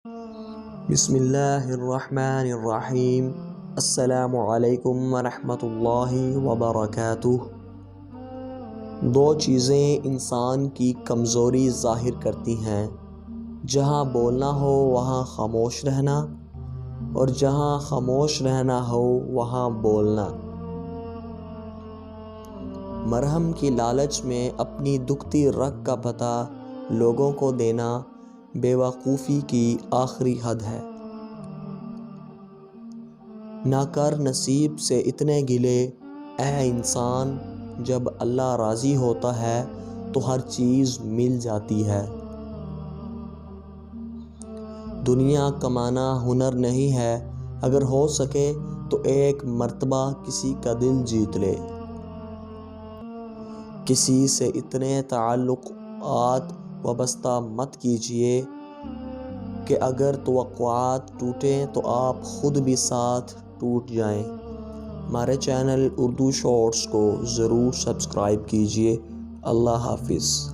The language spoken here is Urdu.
بسم اللہ الرحمن الرحیم۔ السلام علیکم ورحمۃ اللہ وبرکاتہ۔ دو چیزیں انسان کی کمزوری ظاہر کرتی ہیں، جہاں بولنا ہو وہاں خاموش رہنا، اور جہاں خاموش رہنا ہو وہاں بولنا۔ مرہم کی لالچ میں اپنی دکھتی رگ کا پتہ لوگوں کو دینا بے وقوفی کی آخری حد ہے۔ نہ کر نصیب سے اتنے گلے اے انسان، جب اللہ راضی ہوتا ہے تو ہر چیز مل جاتی ہے۔ دنیا کمانا ہنر نہیں ہے، اگر ہو سکے تو ایک مرتبہ کسی کا دل جیت لے۔ کسی سے اتنے تعلقات وابستہ مت کیجیے کہ اگر توقعات ٹوٹیں تو آپ خود بھی ساتھ ٹوٹ جائیں۔ ہمارے چینل اردو شارٹس کو ضرور سبسکرائب کیجیے۔ اللہ حافظ۔